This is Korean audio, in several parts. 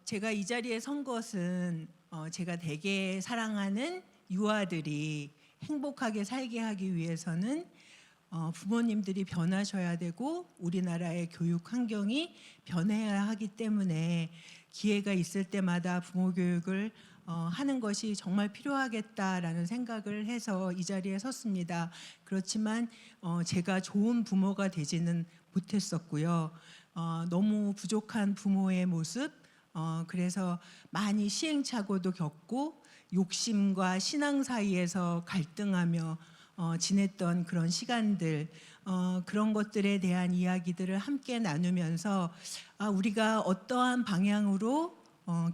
제가 이 자리에 선 것은 제가 되게 사랑하는 유아들이 행복하게 살게 하기 위해서는 부모님들이 변하셔야 되고 우리나라의 교육 환경이 변해야 하기 때문에 기회가 있을 때마다 부모 교육을 하는 것이 정말 필요하겠다라는 생각을 해서 이 자리에 섰습니다. 그렇지만 제가 좋은 부모가 되지는 못했었고요. 너무 부족한 부모의 모습, 그래서 많이 시행착오도 겪고 욕심과 신앙 사이에서 갈등하며 지냈던 그런 시간들, 그런 것들에 대한 이야기들을 함께 나누면서 우리가 어떠한 방향으로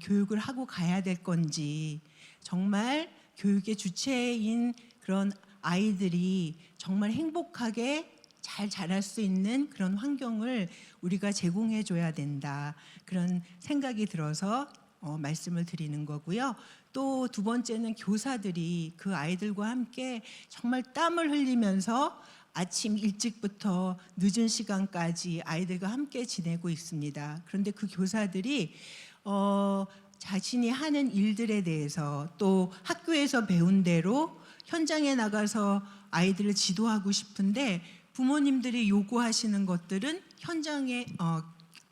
교육을 하고 가야 될 건지, 정말 교육의 주체인 그런 아이들이 정말 행복하게 잘 자랄 수 있는 그런 환경을 우리가 제공해 줘야 된다, 그런 생각이 들어서 말씀을 드리는 거고요. 또 두 번째는 교사들이 그 아이들과 함께 정말 땀을 흘리면서 아침 일찍부터 늦은 시간까지 아이들과 함께 지내고 있습니다. 그런데 그 교사들이 자신이 하는 일들에 대해서, 또 학교에서 배운 대로 현장에 나가서 아이들을 지도하고 싶은데 부모님들이 요구하시는 것들은 현장에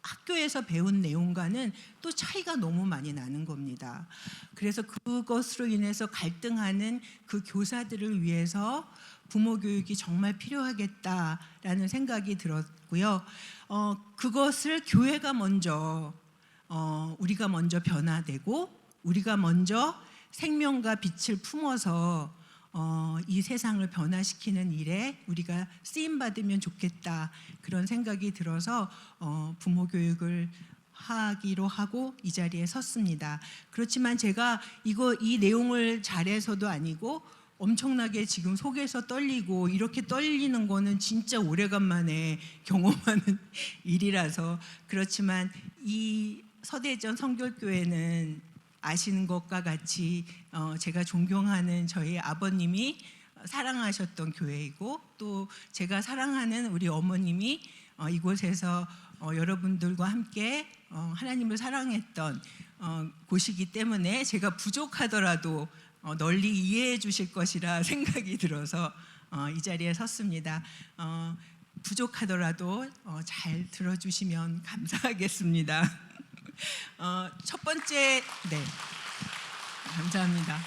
학교에서 배운 내용과는 또 차이가 너무 많이 나는 겁니다. 그래서 그것으로 인해서 갈등하는 그 교사들을 위해서 부모 교육이 정말 필요하겠다라는 생각이 들었고요. 그것을 교회가 먼저 우리가 먼저 변화되고 우리가 먼저 생명과 빛을 품어서 이 세상을 변화시키는 일에 우리가 쓰임 받으면 좋겠다, 그런 생각이 들어서 부모 교육을 하기로 하고 이 자리에 섰습니다. 그렇지만 제가 이 내용을 잘해서도 아니고 엄청나게 지금 속에서 떨리고, 이렇게 떨리는 거는 진짜 오래간만에 경험하는 일이라서. 그렇지만 이 서대전 성결교회는 아시는 것과 같이 제가 존경하는 저희 아버님이 사랑하셨던 교회이고, 또 제가 사랑하는 우리 어머님이 이곳에서 여러분들과 함께 하나님을 사랑했던 곳이기 때문에 제가 부족하더라도 널리 이해해 주실 것이라 생각이 들어서 이 자리에 섰습니다. 부족하더라도 잘 들어주시면 감사하겠습니다. 첫 번째, 네, 감사합니다.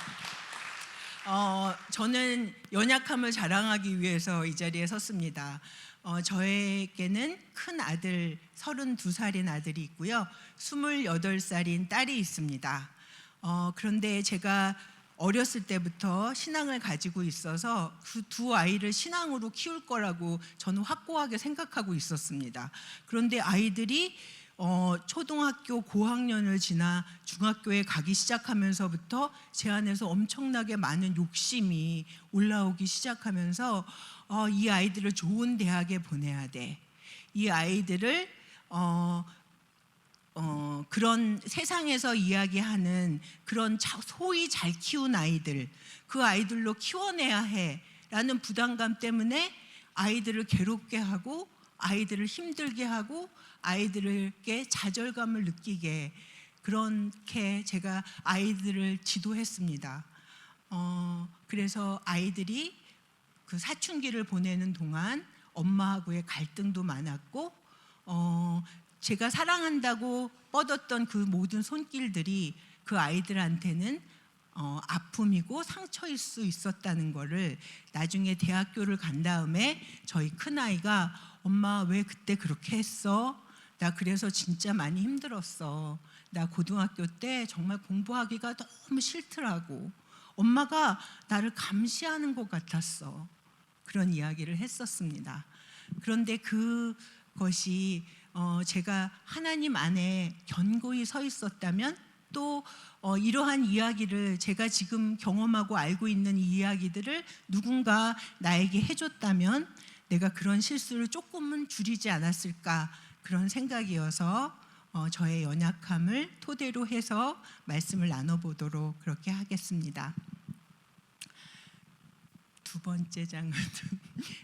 저는 연약함을 자랑하기 위해서 이 자리에 섰습니다. 저에게는 큰 아들, 32살인 아들이 있고요, 28살인 딸이 있습니다. 그런데 제가 어렸을 때부터 신앙을 가지고 있어서 그 두 아이를 신앙으로 키울 거라고 저는 확고하게 생각하고 있었습니다. 그런데 아이들이 초등학교 고학년을 지나 중학교에 가기 시작하면서부터 제 안에서 엄청나게 많은 욕심이 올라오기 시작하면서 이 아이들을 좋은 대학에 보내야 돼, 이 아이들을 그런 세상에서 이야기하는 그런 소위 잘 키운 아이들, 그 아이들로 키워내야 해라는 부담감 때문에 아이들을 괴롭게 하고 아이들을 힘들게 하고 아이들에게 좌절감을 느끼게, 그렇게 제가 아이들을 지도했습니다. 그래서 아이들이 그 사춘기를 보내는 동안 엄마하고의 갈등도 많았고, 제가 사랑한다고 뻗었던 그 모든 손길들이 그 아이들한테는 아픔이고 상처일 수 있었다는 거를 나중에 대학교를 간 다음에 저희 큰아이가, 엄마 왜 그때 그렇게 했어? 나 그래서 진짜 많이 힘들었어. 나 고등학교 때 정말 공부하기가 너무 싫더라고. 엄마가 나를 감시하는 것 같았어. 그런 이야기를 했었습니다. 그런데 그것이 제가 하나님 안에 견고히 서 있었다면, 또 이러한 이야기를 제가 지금 경험하고 알고 있는 이 이야기들을 누군가 나에게 해줬다면 내가 그런 실수를 조금은 줄이지 않았을까, 그런 생각이어서 저의 연약함을 토대로 해서 말씀을 나눠보도록 그렇게 하겠습니다. 두 번째 장은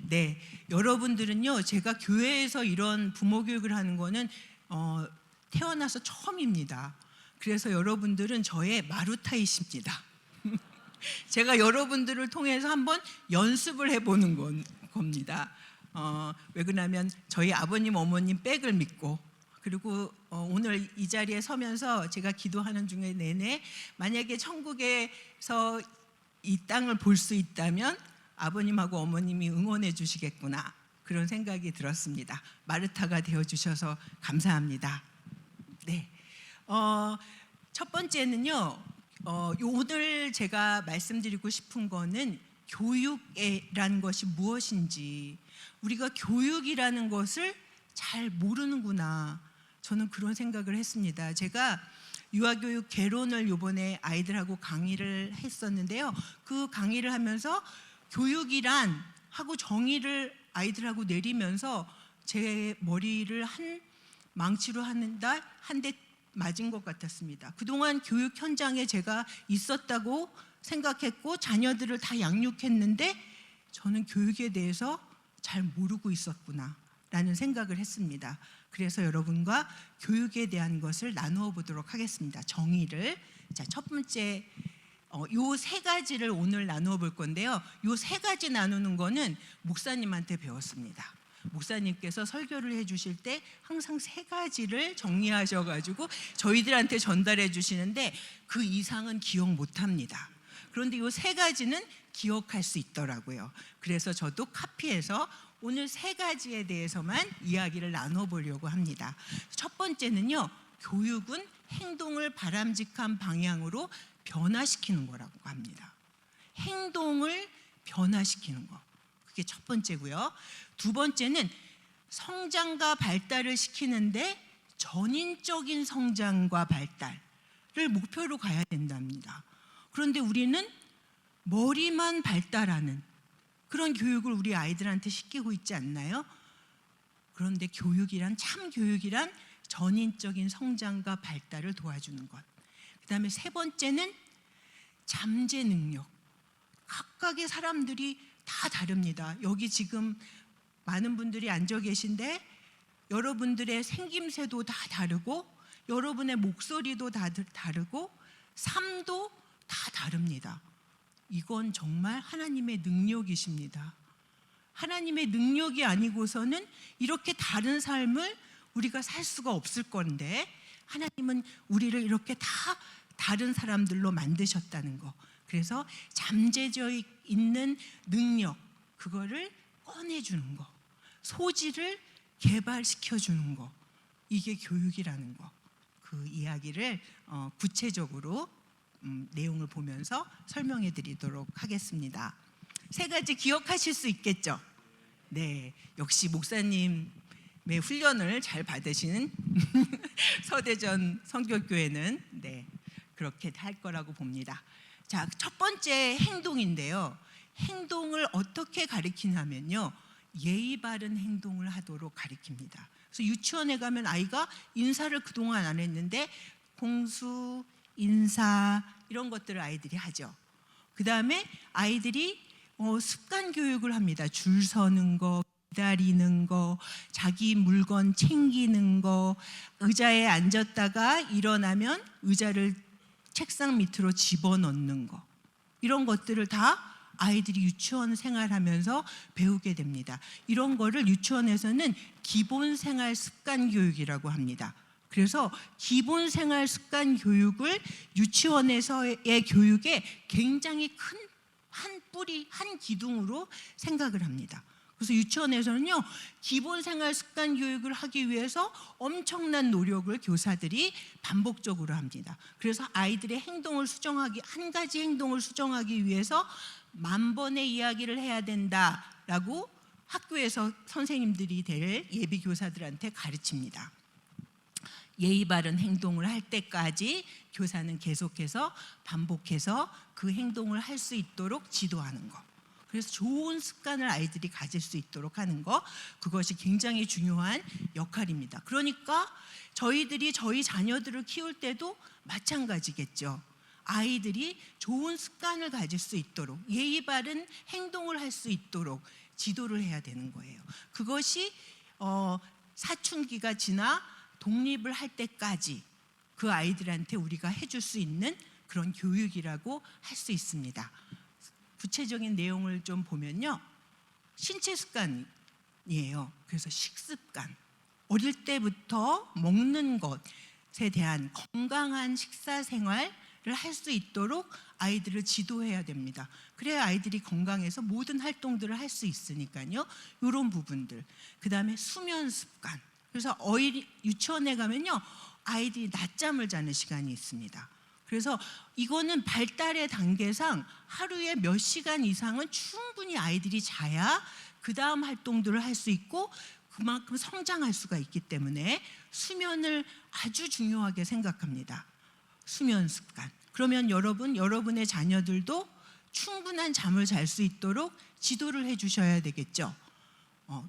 네, 여러분들은요, 제가 교회에서 이런 부모 교육을 하는 거는 태어나서 처음입니다. 그래서 여러분들은 저의 마루타이십니다. 제가 여러분들을 통해서 한번 연습을 해보는 겁니다. 왜 그러냐면 저희 아버님 어머님 백을 믿고, 그리고 오늘 이 자리에 서면서 제가 기도하는 중에 내내 만약에 천국에서 이 땅을 볼 수 있다면 아버님하고 어머님이 응원해 주시겠구나, 그런 생각이 들었습니다. 마르타가 되어 주셔서 감사합니다. 네, 첫 번째는요, 오늘 제가 말씀드리고 싶은 거는 교육이라는 것이 무엇인지, 우리가 교육이라는 것을 잘 모르는구나, 저는 그런 생각을 했습니다. 제가 유아교육 개론을 이번에 아이들하고 강의를 했었는데요, 그 강의를 하면서 교육이란 하고 정의를 아이들하고 내리면서 제 머리를 한 망치로 한 대 맞은 것 같았습니다. 그동안 교육 현장에 제가 있었다고 생각했고 자녀들을 다 양육했는데 저는 교육에 대해서 잘 모르고 있었구나 라는 생각을 했습니다. 그래서 여러분과 교육에 대한 것을 나누어 보도록 하겠습니다. 정의를. 자, 첫 번째, 요 세 가지를 오늘 나누어 볼 건데요, 요 세 가지 나누는 거는 목사님한테 배웠습니다. 목사님께서 설교를 해주실 때 항상 세 가지를 정리하셔가지고 저희들한테 전달해 주시는데 그 이상은 기억 못합니다. 그런데 이 세 가지는 기억할 수 있더라고요. 그래서 저도 카피해서 오늘 세 가지에 대해서만 이야기를 나눠보려고 합니다. 첫 번째는요, 교육은 행동을 바람직한 방향으로 변화시키는 거라고 합니다. 행동을 변화시키는 거, 그게 첫 번째고요. 두 번째는 성장과 발달을 시키는데 전인적인 성장과 발달을 목표로 가야 된답니다. 그런데 우리는 머리만 발달하는 그런 교육을 우리 아이들한테 시키고 있지 않나요? 그런데 교육이란, 참 교육이란 전인적인 성장과 발달을 도와주는 것. 그 다음에 세 번째는 잠재 능력. 각각의 사람들이 다 다릅니다. 여기 지금 많은 분들이 앉아 계신데 여러분들의 생김새도 다 다르고 여러분의 목소리도 다 다르고 삶도 다 다릅니다. 이건 정말 하나님의 능력이십니다. 하나님의 능력이 아니고서는 이렇게 다른 삶을 우리가 살 수가 없을 건데 하나님은 우리를 이렇게 다 다른 사람들로 만드셨다는 거. 그래서 잠재져 있는 능력, 그거를 꺼내주는 거, 소질을 개발시켜주는 거, 이게 교육이라는 거. 그 이야기를 구체적으로 내용을 보면서 설명해 드리도록 하겠습니다. 세 가지 기억하실 수 있겠죠? 네, 역시 목사님의 훈련을 잘 받으신 서대전 성교교회는 네, 그렇게 할 거라고 봅니다. 자, 첫 번째 행동인데요, 행동을 어떻게 가르치냐면요, 예의 바른 행동을 하도록 가르칩니다. 그래서 유치원에 가면 아이가 인사를 그동안 안 했는데 공수, 인사 이런 것들을 아이들이 하죠. 그 다음에 아이들이 습관 교육을 합니다. 줄 서는 거, 기다리는 거, 자기 물건 챙기는 거, 의자에 앉았다가 일어나면 의자를 책상 밑으로 집어넣는 거, 이런 것들을 다 아이들이 유치원 생활하면서 배우게 됩니다. 이런 거를 유치원에서는 기본 생활 습관 교육이라고 합니다. 그래서 기본 생활 습관 교육을 유치원에서의 교육에 굉장히 큰 한 뿌리, 한 기둥으로 생각을 합니다. 그래서 유치원에서는요, 기본 생활 습관 교육을 하기 위해서 엄청난 노력을 교사들이 반복적으로 합니다. 그래서 아이들의 행동을 수정하기, 한 가지 행동을 수정하기 위해서 10,000번의 이야기를 해야 된다라고 학교에서 선생님들이 될 예비 교사들한테 가르칩니다. 예의 바른 행동을 할 때까지 교사는 계속해서 반복해서 그 행동을 할 수 있도록 지도하는 거. 그래서 좋은 습관을 아이들이 가질 수 있도록 하는 거, 그것이 굉장히 중요한 역할입니다. 그러니까 저희들이 저희 자녀들을 키울 때도 마찬가지겠죠. 아이들이 좋은 습관을 가질 수 있도록, 예의 바른 행동을 할 수 있도록 지도를 해야 되는 거예요. 그것이 사춘기가 지나 독립을 할 때까지 그 아이들한테 우리가 해줄 수 있는 그런 교육이라고 할 수 있습니다. 구체적인 내용을 좀 보면요, 신체 습관이에요. 그래서 식습관, 어릴 때부터 먹는 것에 대한 건강한 식사 생활을 할 수 있도록 아이들을 지도해야 됩니다. 그래야 아이들이 건강해서 모든 활동들을 할 수 있으니까요. 이런 부분들. 그 다음에 수면 습관. 그래서 유치원에 가면요, 아이들이 낮잠을 자는 시간이 있습니다. 그래서 이거는 발달의 단계상 하루에 몇 시간 이상은 충분히 아이들이 자야 그 다음 활동들을 할 수 있고 그만큼 성장할 수가 있기 때문에 수면을 아주 중요하게 생각합니다. 수면 습관. 그러면 여러분의 자녀들도 충분한 잠을 잘 수 있도록 지도를 해주셔야 되겠죠.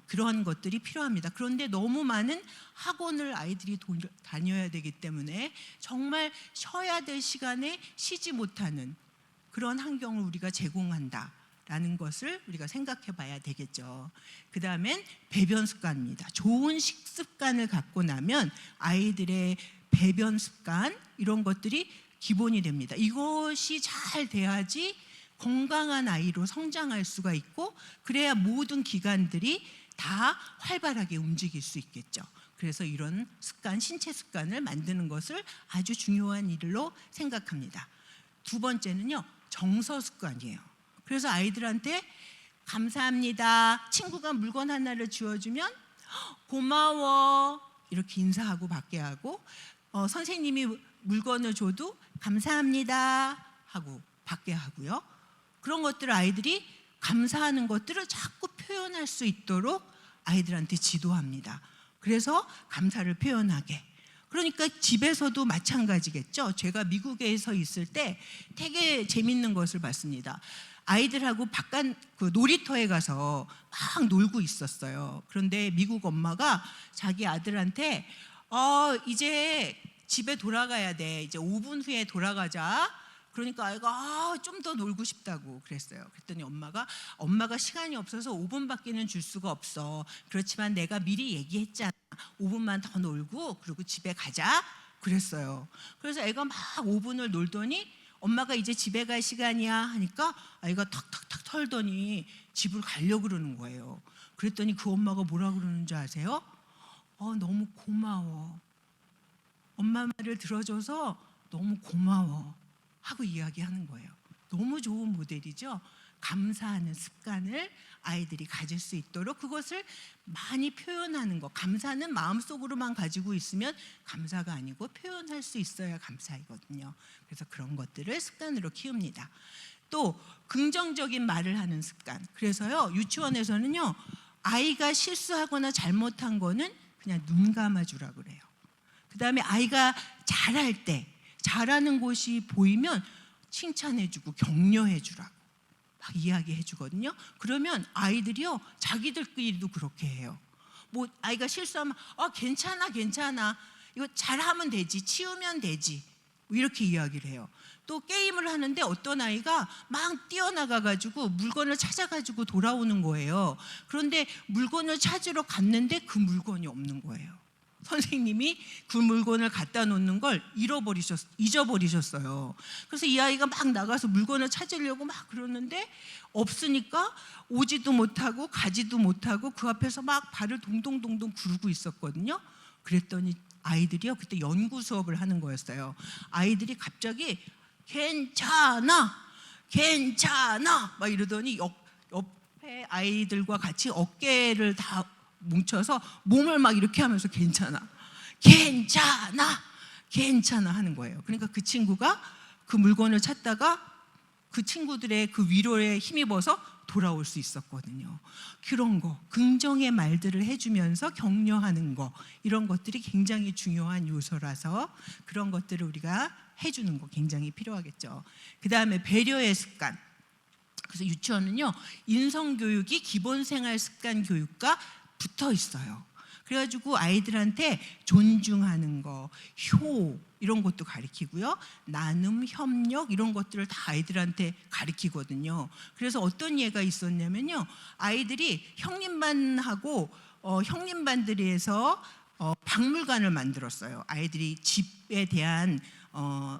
그런 것들이 필요합니다. 그런데 너무 많은 학원을 아이들이 다녀야 되기 때문에 정말 쉬어야 될 시간에 쉬지 못하는 그런 환경을 우리가 제공한다라는 것을 우리가 생각해 봐야 되겠죠. 그 다음엔 배변 습관입니다. 좋은 식습관을 갖고 나면 아이들의 배변 습관 이런 것들이 기본이 됩니다. 이것이 잘 돼야지 건강한 아이로 성장할 수가 있고 그래야 모든 기관들이 다 활발하게 움직일 수 있겠죠. 그래서 이런 습관, 신체 습관을 만드는 것을 아주 중요한 일로 생각합니다. 두 번째는요, 정서 습관이에요. 그래서 아이들한테 감사합니다. 친구가 물건 하나를 주어주면 고마워 이렇게 인사하고 받게 하고 선생님이 물건을 줘도 감사합니다 하고 받게 하고요. 그런 것들을 아이들이 감사하는 것들을 자꾸 표현할 수 있도록 아이들한테 지도합니다. 그래서 감사를 표현하게. 그러니까 집에서도 마찬가지겠죠. 제가 미국에서 있을 때 되게 재밌는 것을 봤습니다. 아이들하고 바깥 그 놀이터에 가서 막 놀고 있었어요. 그런데 미국 엄마가 자기 아들한테 이제 집에 돌아가야 돼. 이제 5분 후에 돌아가자. 그러니까 아이가 좀 더 놀고 싶다고 그랬어요. 그랬더니 엄마가 시간이 없어서 5분밖에는 줄 수가 없어. 그렇지만 내가 미리 얘기했잖아. 5분만 더 놀고 그리고 집에 가자 그랬어요. 그래서 애가 막 5분을 놀더니 엄마가 이제 집에 갈 시간이야 하니까 아이가 탁탁탁 털더니 집을 가려고 그러는 거예요. 그랬더니 그 엄마가 뭐라 그러는 줄 아세요? 너무 고마워. 엄마 말을 들어줘서 너무 고마워 하고 이야기하는 거예요. 너무 좋은 모델이죠. 감사하는 습관을 아이들이 가질 수 있도록 그것을 많이 표현하는 것. 감사는 마음속으로만 가지고 있으면 감사가 아니고 표현할 수 있어야 감사이거든요. 그래서 그런 것들을 습관으로 키웁니다. 또 긍정적인 말을 하는 습관. 그래서요, 유치원에서는요, 아이가 실수하거나 잘못한 거는 그냥 눈 감아주라고 그래요. 그 다음에 아이가 잘할 때 잘하는 곳이 보이면 칭찬해주고 격려해주라고 막 이야기해주거든요. 그러면 아이들이요, 자기들끼리도 그렇게 해요. 뭐 아이가 실수하면 괜찮아 이거 잘하면 되지, 치우면 되지 이렇게 이야기를 해요. 또 게임을 하는데 어떤 아이가 막 뛰어나가가지고 물건을 찾아가지고 돌아오는 거예요. 그런데 물건을 찾으러 갔는데 그 물건이 없는 거예요. 선생님이 그 물건을 갖다 놓는 걸 잊어버리셨어요. 그래서 이 아이가 막 나가서 물건을 찾으려고 막 그러는데 없으니까 오지도 못하고 가지도 못하고 그 앞에서 막 발을 동동동동 구르고 있었거든요. 그랬더니 아이들이요, 그때 연구 수업을 하는 거였어요. 아이들이 갑자기 괜찮아 막 이러더니 옆에 아이들과 같이 어깨를 다 뭉쳐서 몸을 막 이렇게 하면서 괜찮아 하는 거예요. 그러니까 그 친구가 그 물건을 찾다가 그 친구들의 그 위로에 힘입어서 돌아올 수 있었거든요. 그런 거, 긍정의 말들을 해주면서 격려하는 거, 이런 것들이 굉장히 중요한 요소라서 그런 것들을 우리가 해주는 거 굉장히 필요하겠죠. 그 다음에 배려의 습관. 그래서 유치원은요, 인성교육이 기본생활 습관 교육과 붙어 있어요. 그래가지고 아이들한테 존중하는 거, 효 이런 것도 가르치고요, 나눔, 협력 이런 것들을 다 아이들한테 가르치거든요. 그래서 어떤 예가 있었냐면요, 아이들이 형님반하고 형님반들에서 박물관을 만들었어요. 아이들이 집에 대한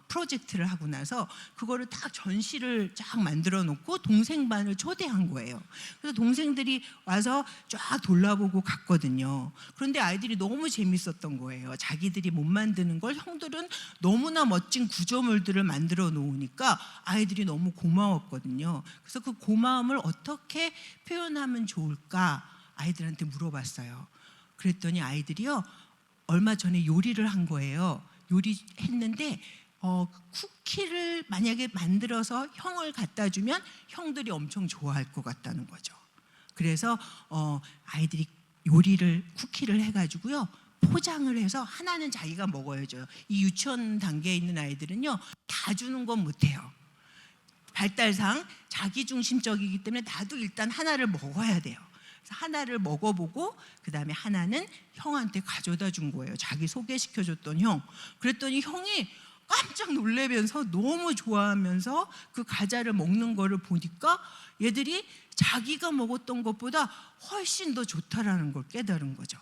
프로젝트를 하고 나서 그거를 딱 전시를 쫙 만들어 놓고 동생반을 초대한 거예요. 그래서 동생들이 와서 쫙 돌아보고 갔거든요. 그런데 아이들이 너무 재밌었던 거예요. 자기들이 못 만드는 걸 형들은 너무나 멋진 구조물들을 만들어 놓으니까 아이들이 너무 고마웠거든요. 그래서 그 고마움을 어떻게 표현하면 좋을까 아이들한테 물어봤어요. 그랬더니 아이들이요, 얼마 전에 요리를 한 거예요. 요리했는데 쿠키를 만약에 만들어서 형을 갖다 주면 형들이 엄청 좋아할 것 같다는 거죠. 그래서 아이들이 쿠키를 해가지고요, 포장을 해서 하나는 자기가 먹어야죠. 이 유치원 단계에 있는 아이들은요, 다 주는 건 못해요. 발달상 자기중심적이기 때문에 나도 일단 하나를 먹어야 돼요. 그래서 하나를 먹어보고 그 다음에 하나는 형한테 가져다 준 거예요. 자기 소개시켜줬던 형. 그랬더니 형이 깜짝 놀라면서 너무 좋아하면서 그 과자를 먹는 거를 보니까 얘들이 자기가 먹었던 것보다 훨씬 더 좋다라는 걸 깨달은 거죠.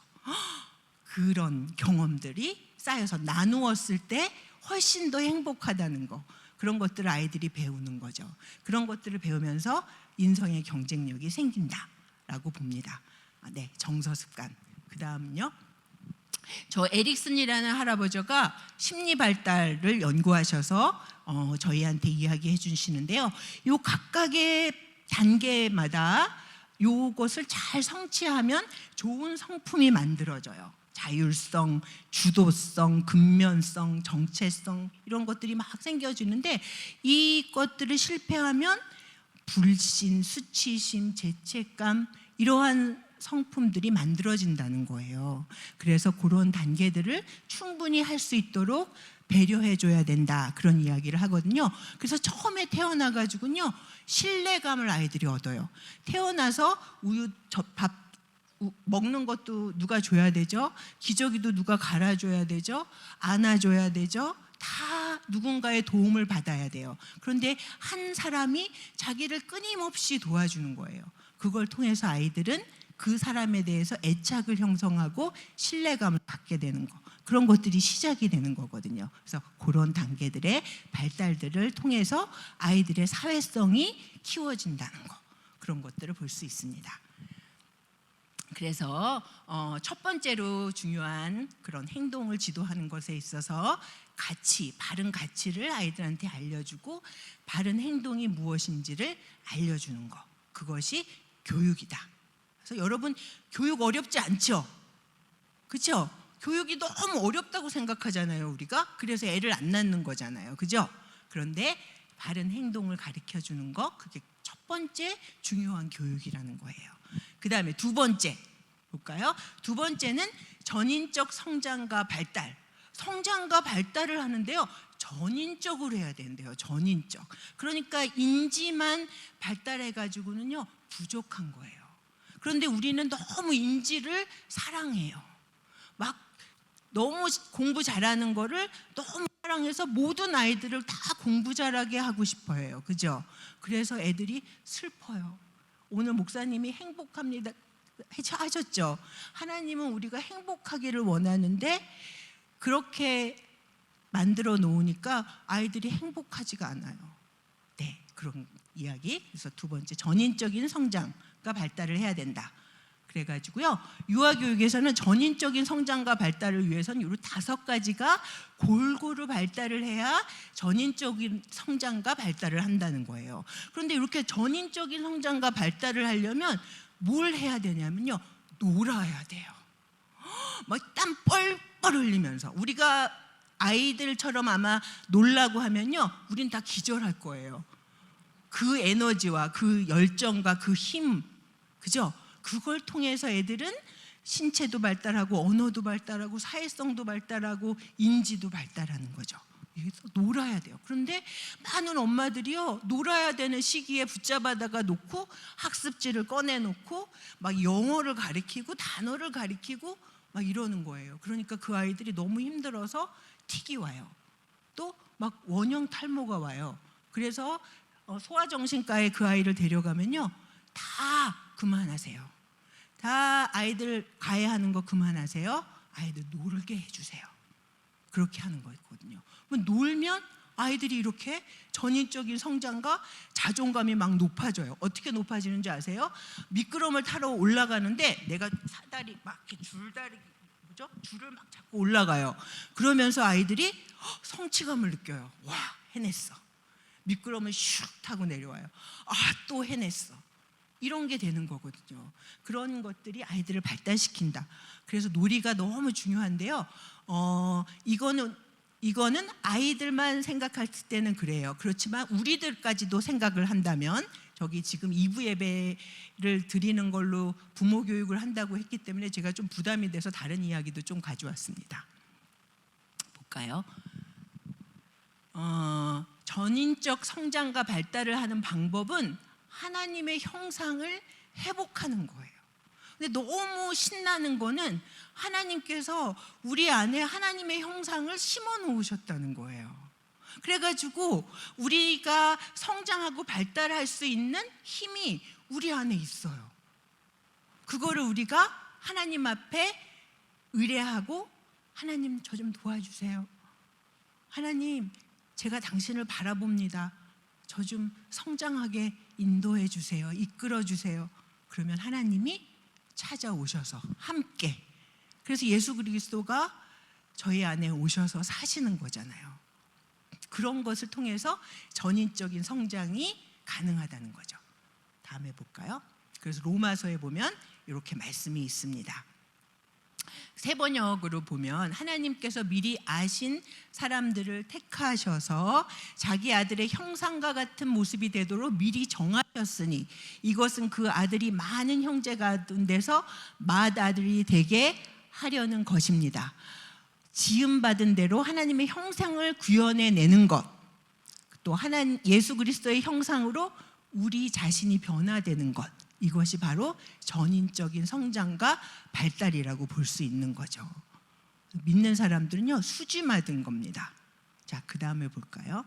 그런 경험들이 쌓여서 나누었을 때 훨씬 더 행복하다는 거, 그런 것들을 아이들이 배우는 거죠. 그런 것들을 배우면서 인성의 경쟁력이 생긴다라고 봅니다. 네, 정서 습관. 그 다음은요, 저 에릭슨이라는 할아버지가 심리 발달을 연구하셔서 저희한테 이야기해 주시는데요. 요 각각의 단계마다 요것을 잘 성취하면 좋은 성품이 만들어져요. 자율성, 주도성, 근면성, 정체성, 이런 것들이 막 생겨지는데, 이것들을 실패하면 불신, 수치심, 죄책감, 이러한 성품들이 만들어진다는 거예요. 그래서 그런 단계들을 충분히 할 수 있도록 배려해 줘야 된다, 그런 이야기를 하거든요. 그래서 처음에 태어나가지고요, 신뢰감을 아이들이 얻어요. 태어나서 밥 먹는 것도 누가 줘야 되죠. 기저귀도 누가 갈아줘야 되죠. 안아줘야 되죠. 다 누군가의 도움을 받아야 돼요. 그런데 한 사람이 자기를 끊임없이 도와주는 거예요. 그걸 통해서 아이들은 그 사람에 대해서 애착을 형성하고 신뢰감을 갖게 되는 거, 그런 것들이 시작이 되는 거거든요. 그래서 그런 단계들의 발달들을 통해서 아이들의 사회성이 키워진다는 거, 그런 것들을 볼 수 있습니다. 그래서 첫 번째로 중요한 그런 행동을 지도하는 것에 있어서 가치, 바른 가치를 아이들한테 알려주고 바른 행동이 무엇인지를 알려주는 거, 그것이 교육이다. 그래서 여러분, 교육 어렵지 않죠? 그렇죠? 교육이 너무 어렵다고 생각하잖아요, 우리가. 그래서 애를 안 낳는 거잖아요, 그죠? 그런데 바른 행동을 가르쳐 주는 거, 그게 첫 번째 중요한 교육이라는 거예요. 그 다음에 두 번째 볼까요? 두 번째는 전인적 성장과 발달. 성장과 발달을 하는데요, 전인적으로 해야 된대요. 전인적. 그러니까 인지만 발달해가지고는요 부족한 거예요. 그런데 우리는 너무 인지를 사랑해요. 막 너무 공부 잘하는 거를 너무 사랑해서 모든 아이들을 다 공부 잘하게 하고 싶어 해요. 그죠? 그래서 애들이 슬퍼요. 오늘 목사님이 행복합니다 하셨죠? 하나님은 우리가 행복하기를 원하는데 그렇게 만들어 놓으니까 아이들이 행복하지가 않아요. 네, 그런 이야기. 그래서 두 번째, 전인적인 성장과 발달을 해야 된다. 그래가지고요, 유아교육에서는 전인적인 성장과 발달을 위해서는 이 5가지가 골고루 발달을 해야 전인적인 성장과 발달을 한다는 거예요. 그런데 이렇게 전인적인 성장과 발달을 하려면 뭘 해야 되냐면요, 놀아야 돼요. 막 땀 뻘뻘 흘리면서. 우리가 아이들처럼 아마 놀라고 하면요, 우린 다 기절할 거예요. 그 에너지와 그 열정과 그 힘, 그죠? 그걸 통해서 애들은 신체도 발달하고 언어도 발달하고 사회성도 발달하고 인지도 발달하는 거죠. 그래서 놀아야 돼요. 그런데 많은 엄마들이요, 놀아야 되는 시기에 붙잡아다가 놓고 학습지를 꺼내놓고 막 영어를 가리키고 단어를 가리키고 막 이러는 거예요. 그러니까 그 아이들이 너무 힘들어서 틱이 와요. 또 막 원형 탈모가 와요. 그래서 소아정신과에 그 아이를 데려가면요, 다 그만하세요. 다 아이들 가해하는 거 그만하세요. 아이들 놀게 해주세요. 그렇게 하는 거거든요. 놀면 아이들이 이렇게 전인적인 성장과 자존감이 막 높아져요. 어떻게 높아지는지 아세요? 미끄럼을 타러 올라가는데 내가 사다리 막 이렇게 줄다리 뭐죠? 줄을 막 잡고 올라가요. 그러면서 아이들이 성취감을 느껴요. 와, 해냈어. 미끄럼을 슉 타고 내려와요. 아, 또 해냈어. 이런 게 되는 거거든요. 그런 것들이 아이들을 발달시킨다. 그래서 놀이가 너무 중요한데요. 이거는 아이들만 생각할 때는 그래요. 그렇지만 우리들까지도 생각을 한다면, 저기 지금 2부 예배를 드리는 걸로 부모 교육을 한다고 했기 때문에 제가 좀 부담이 돼서 다른 이야기도 좀 가져왔습니다. 볼까요? 전인적 성장과 발달을 하는 방법은 하나님의 형상을 회복하는 거예요. 근데 너무 신나는 거는 하나님께서 우리 안에 하나님의 형상을 심어 놓으셨다는 거예요. 그래가지고 우리가 성장하고 발달할 수 있는 힘이 우리 안에 있어요. 그거를 우리가 하나님 앞에 의뢰하고, 하나님 저 좀 도와주세요. 하나님, 제가 당신을 바라봅니다. 저 좀 성장하게 인도해 주세요. 이끌어 주세요. 그러면 하나님이 찾아오셔서 함께, 그래서 예수 그리스도가 저희 안에 오셔서 사시는 거잖아요. 그런 것을 통해서 전인적인 성장이 가능하다는 거죠. 다음에 볼까요? 그래서 로마서에 보면 이렇게 말씀이 있습니다. 새 번역으로 보면 하나님께서 미리 아신 사람들을 택하셔서 자기 아들의 형상과 같은 모습이 되도록 미리 정하셨으니 이것은 그 아들이 많은 형제 가운데서 맏아들이 되게 하려는 것입니다. 지음받은 대로 하나님의 형상을 구현해내는 것, 또 예수 그리스도의 형상으로 우리 자신이 변화되는 것, 이것이 바로 전인적인 성장과 발달이라고 볼 수 있는 거죠. 믿는 사람들은요, 수지맞은 겁니다. 자, 그 다음에 볼까요?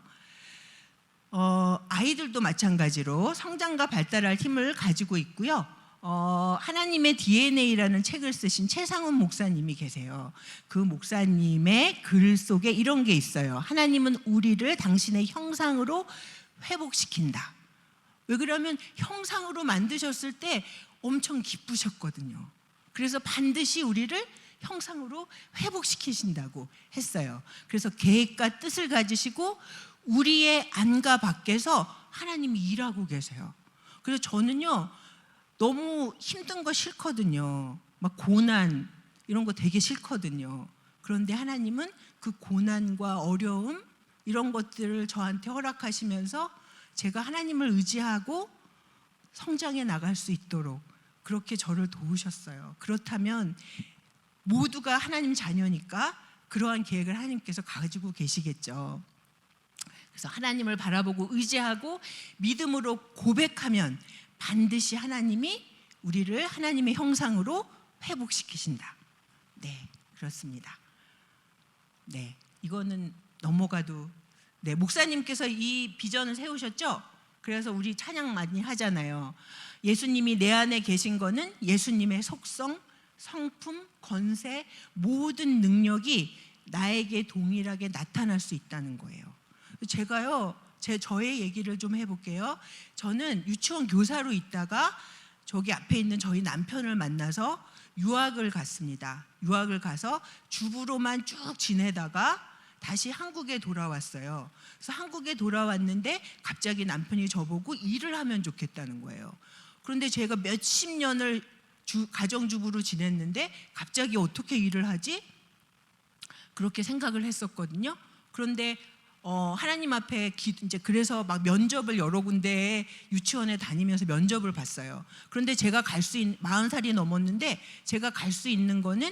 아이들도 마찬가지로 성장과 발달할 힘을 가지고 있고요. 하나님의 DNA라는 책을 쓰신 최상훈 목사님이 계세요. 그 목사님의 글 속에 이런 게 있어요. 하나님은 우리를 당신의 형상으로 회복시킨다. 왜 그러면 형상으로 만드셨을 때 엄청 기쁘셨거든요. 그래서 반드시 우리를 형상으로 회복시키신다고 했어요. 그래서 계획과 뜻을 가지시고 우리의 안과 밖에서 하나님이 일하고 계세요. 그래서 저는요, 너무 힘든 거 싫거든요. 막 고난 이런 거 되게 싫거든요. 그런데 하나님은 그 고난과 어려움 이런 것들을 저한테 허락하시면서 제가 하나님을 의지하고 성장해 나갈 수 있도록 그렇게 저를 도우셨어요. 그렇다면 모두가 하나님 자녀니까 그러한 계획을 하나님께서 가지고 계시겠죠. 그래서 하나님을 바라보고 의지하고 믿음으로 고백하면 반드시 하나님이 우리를 하나님의 형상으로 회복시키신다. 네, 그렇습니다. 네, 이거는 넘어가도, 네, 목사님께서 이 비전을 세우셨죠? 그래서 우리 찬양 많이 하잖아요. 예수님이 내 안에 계신 거는 예수님의 속성, 성품, 권세, 모든 능력이 나에게 동일하게 나타날 수 있다는 거예요. 제가요, 저의 얘기를 좀 해볼게요. 저는 유치원 교사로 있다가 저기 앞에 있는 저희 남편을 만나서 유학을 갔습니다. 유학을 가서 주부로만 쭉 지내다가 다시 한국에 돌아왔어요. 그래서 한국에 돌아왔는데 갑자기 남편이 저보고 일을 하면 좋겠다는 거예요. 그런데 제가 몇십 년을 가정주부로 지냈는데 갑자기 어떻게 일을 하지? 그렇게 생각을 했었거든요. 그런데 하나님 앞에 이제 그래서 막 면접을 여러 군데 유치원에 다니면서 면접을 봤어요. 그런데 제가 40살이 넘었는데 제가 갈 수 있는 거는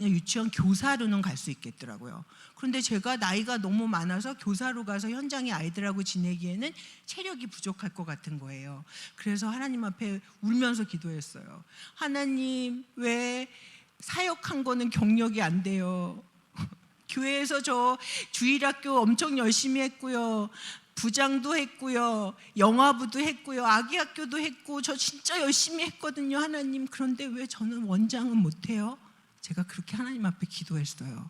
유치원 교사로는 갈 수 있겠더라고요. 그런데 제가 나이가 너무 많아서 교사로 가서 현장에 아이들하고 지내기에는 체력이 부족할 것 같은 거예요. 그래서 하나님 앞에 울면서 기도했어요. 하나님, 왜 사역한 거는 경력이 안 돼요? 교회에서 저 주일학교 엄청 열심히 했고요. 부장도 했고요. 영화부도 했고요. 아기학교도 했고 저 진짜 열심히 했거든요, 하나님. 그런데 왜 저는 원장은 못해요? 제가 그렇게 하나님 앞에 기도했어요.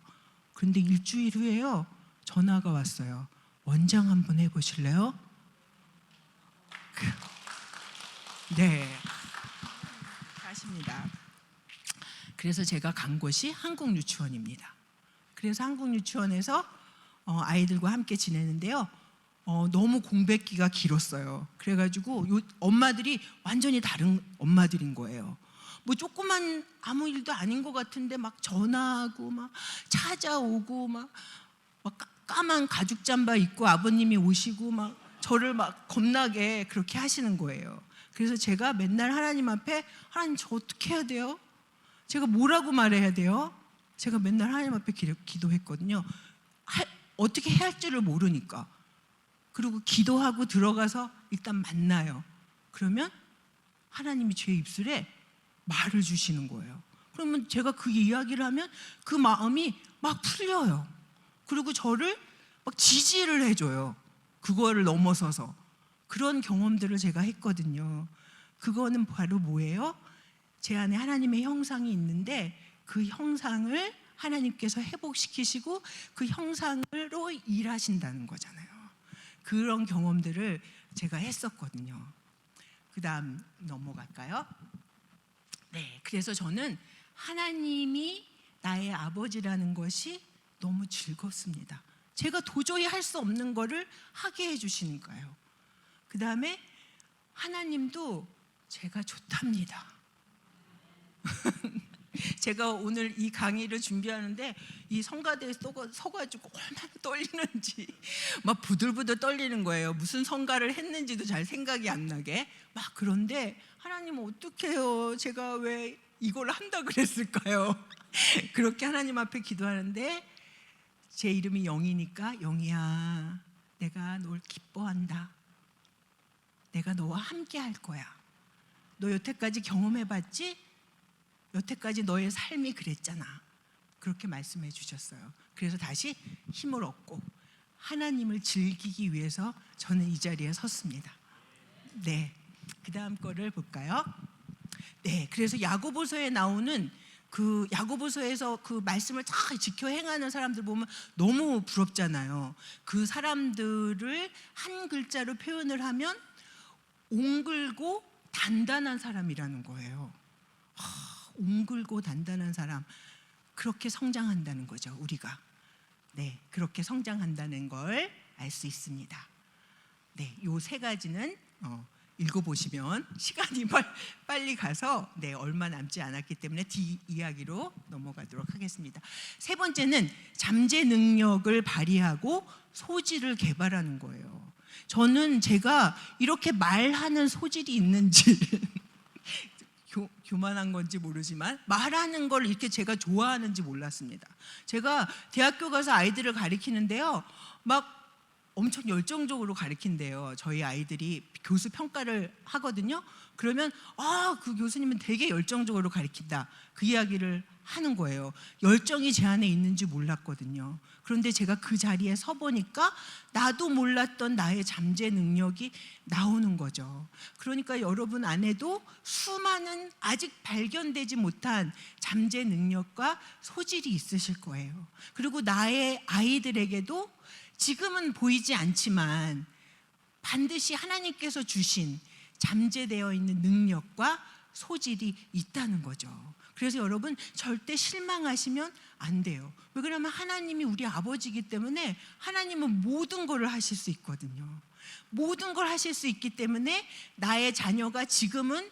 그런데 일주일 후에요, 전화가 왔어요. 원장 한번 해보실래요? 네, 하십니다. 그래서 제가 간 곳이 한국유치원입니다. 그래서 한국유치원에서 아이들과 함께 지내는데요. 너무 공백기가 길었어요. 그래가지고 엄마들이 완전히 다른 엄마들인 거예요. 뭐 조그만 아무 일도 아닌 것 같은데 막 전화하고 막 찾아오고 막 까만 가죽 잠바 입고 아버님이 오시고 막 저를 막 겁나게 그렇게 하시는 거예요. 그래서 제가 맨날 하나님 앞에, 하나님 저 어떻게 해야 돼요? 제가 뭐라고 말해야 돼요? 제가 맨날 하나님 앞에 기도했거든요. 어떻게 해야 할 줄을 모르니까. 그리고 기도하고 들어가서 일단 만나요. 그러면 하나님이 제 입술에 말을 주시는 거예요. 그러면 제가 그 이야기를 하면 그 마음이 막 풀려요. 그리고 저를 막 지지를 해줘요. 그거를 넘어서서. 그런 경험들을 제가 했거든요. 그거는 바로 뭐예요? 제 안에 하나님의 형상이 있는데 그 형상을 하나님께서 회복시키시고 그 형상으로 일하신다는 거잖아요. 그런 경험들을 제가 했었거든요. 그 다음 넘어갈까요? 네, 그래서 저는 하나님이 나의 아버지라는 것이 너무 즐겁습니다. 제가 도저히 할 수 없는 거를 하게 해주시니까요. 그 다음에 하나님도 제가 좋답니다. 제가 오늘 이 강의를 준비하는데 이 성가대에 서가지고 얼마나 떨리는지 막 부들부들 떨리는 거예요. 무슨 성가를 했는지도 잘 생각이 안 나게 막. 그런데 하나님 어떡해요, 제가 왜 이걸 한다 그랬을까요? 그렇게 하나님 앞에 기도하는데 제 이름이 영이니까, 영이야, 내가 널 기뻐한다. 내가 너와 함께 할 거야. 너 여태까지 경험해봤지? 여태까지 너의 삶이 그랬잖아. 그렇게 말씀해 주셨어요. 그래서 다시 힘을 얻고 하나님을 즐기기 위해서 저는 이 자리에 섰습니다. 네, 그 다음 거를 볼까요? 네, 그래서 야고보서에 나오는 그 야고보서에서 그 말씀을 잘 지켜 행하는 사람들 보면 너무 부럽잖아요. 그 사람들을 한 글자로 표현을 하면 옹글고 단단한 사람이라는 거예요. 옹글고 단단한 사람, 그렇게 성장한다는 거죠, 우리가. 네, 그렇게 성장한다는 걸 알 수 있습니다. 네, 요 세 가지는 읽어보시면 시간이 빨리 가서 얼마 남지 않았기 때문에 뒤 이야기로 넘어가도록 하겠습니다. 세 번째는 잠재 능력을 발휘하고 소질을 개발하는 거예요. 저는 제가 이렇게 말하는 소질이 있는지 교만한 건지 모르지만 말하는 걸 이렇게 제가 좋아하는지 몰랐습니다. 제가 대학교 가서 아이들을 가르치는데요, 막 엄청 열정적으로 가르친대요. 저희 아이들이 교수 평가를 하거든요. 그러면 그 교수님은 되게 열정적으로 가르친다, 그 이야기를 하는 거예요. 열정이 제 안에 있는지 몰랐거든요. 그런데 제가 그 자리에 서 보니까 나도 몰랐던 나의 잠재 능력이 나오는 거죠. 그러니까 여러분 안에도 수많은 아직 발견되지 못한 잠재 능력과 소질이 있으실 거예요. 그리고 나의 아이들에게도 지금은 보이지 않지만 반드시 하나님께서 주신 잠재되어 있는 능력과 소질이 있다는 거죠. 그래서 여러분 절대 실망하시면 안 돼요. 왜 그러면 하나님이 우리 아버지이기 때문에 하나님은 모든 것을 하실 수 있거든요. 모든 걸 하실 수 있기 때문에 나의 자녀가 지금은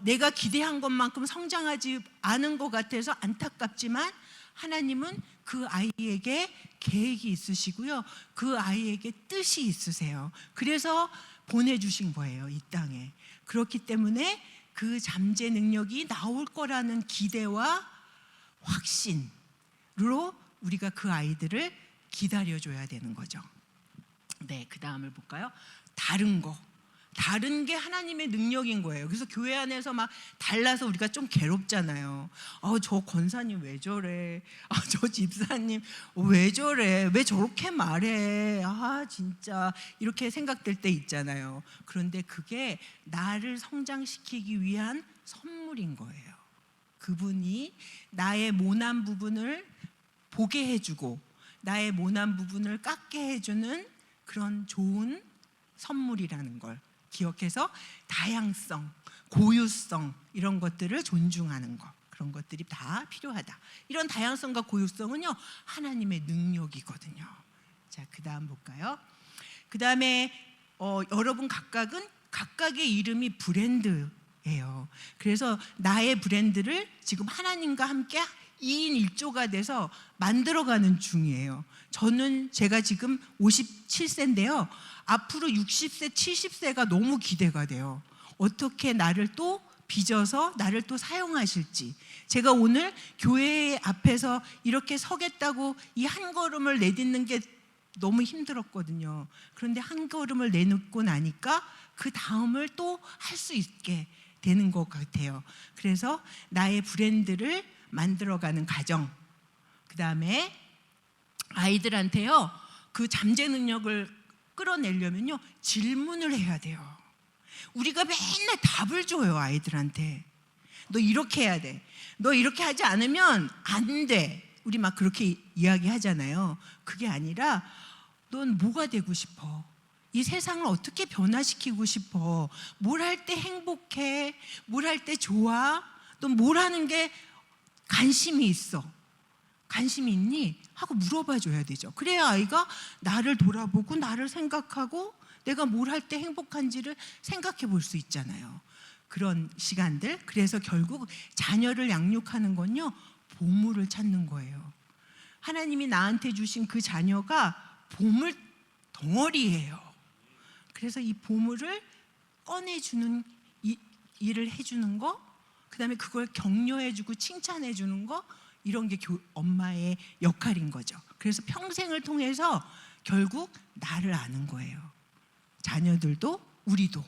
내가 기대한 것만큼 성장하지 않은 것 같아서 안타깝지만 하나님은 그 아이에게 계획이 있으시고요, 그 아이에게 뜻이 있으세요. 그래서 보내주신 거예요, 이 땅에. 그렇기 때문에 그 잠재 능력이 나올 거라는 기대와 확신으로 우리가 그 아이들을 기다려줘야 되는 거죠. 네, 그 다음을 볼까요? 다른 게 하나님의 능력인 거예요. 그래서 교회 안에서 막 달라서 우리가 좀 괴롭잖아요. 저 권사님 왜 저래? 저 집사님 왜 저래? 왜 저렇게 말해? 진짜 이렇게 생각될 때 있잖아요. 그런데 그게 나를 성장시키기 위한 선물인 거예요. 그분이 나의 모난 부분을 보게 해주고 나의 모난 부분을 깎게 해주는 그런 좋은 선물이라는 걸 기억해서 다양성, 고유성 이런 것들을 존중하는 것, 그런 것들이 다 필요하다. 이런 다양성과 고유성은요, 하나님의 능력이거든요. 자, 그 다음 볼까요? 그 다음에 여러분 각각은 각각의 이름이 브랜드예요. 그래서 나의 브랜드를 지금 하나님과 함께 2인 1조가 돼서 만들어가는 중이에요. 제가 지금 57세인데요. 앞으로 60세, 70세가 너무 기대가 돼요. 어떻게 나를 또 빚어서 나를 또 사용하실지. 제가 오늘 교회 앞에서 이렇게 서겠다고 이 한 걸음을 내딛는 게 너무 힘들었거든요. 그런데 한 걸음을 내놓고 나니까 그 다음을 또 할 수 있게 되는 것 같아요. 그래서 나의 브랜드를 만들어가는 과정, 그 다음에 아이들한테요, 그 잠재 능력을 끌어내려면요, 질문을 해야 돼요. 우리가 맨날 답을 줘요, 아이들한테. 너 이렇게 해야 돼. 너 이렇게 하지 않으면 안 돼. 우리 막 그렇게 이야기하잖아요. 그게 아니라 넌 뭐가 되고 싶어? 이 세상을 어떻게 변화시키고 싶어? 뭘 할 때 행복해? 뭘 할 때 좋아? 넌 뭘 하는 게 관심이 있어? 관심이 있니? 하고 물어봐 줘야 되죠. 그래야 아이가 나를 돌아보고 나를 생각하고 내가 뭘 할 때 행복한지를 생각해 볼 수 있잖아요. 그런 시간들. 그래서 결국 자녀를 양육하는 건요, 보물을 찾는 거예요. 하나님이 나한테 주신 그 자녀가 보물 덩어리예요. 그래서 이 보물을 꺼내주는 일을 해주는 거, 그 다음에 그걸 격려해주고 칭찬해주는 거, 이런 게 엄마의 역할인 거죠. 그래서 평생을 통해서 결국 나를 아는 거예요. 자녀들도 우리도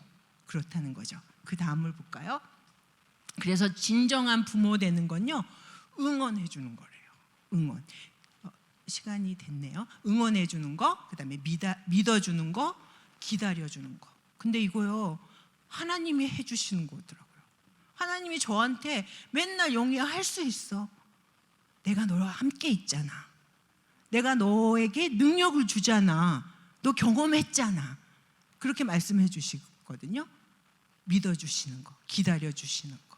그렇다는 거죠. 그 다음을 볼까요? 그래서 진정한 부모 되는 건요, 응원해 주는 거래요. 응원. 시간이 됐네요. 응원해 주는 거, 그 다음에 믿어 주는 거, 기다려 주는 거. 근데 이거요, 하나님이 해주시는 거더라고요. 하나님이 저한테 맨날 영희야 할 수 있어. 내가 너와 함께 있잖아. 내가 너에게 능력을 주잖아. 너 경험했잖아. 그렇게 말씀해 주시거든요. 믿어주시는 거, 기다려주시는 거.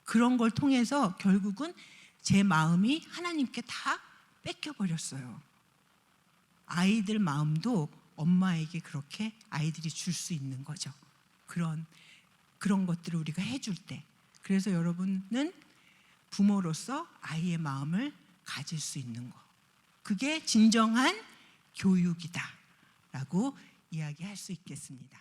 그런 걸 통해서 결국은 제 마음이 하나님께 다 뺏겨버렸어요. 아이들 마음도 엄마에게 그렇게 아이들이 줄 수 있는 거죠. 그런 것들을 우리가 해줄 때. 그래서 여러분은 부모로서 아이의 마음을 가질 수 있는 거. 그게 진정한 교육이다 라고 이야기할 수 있겠습니다.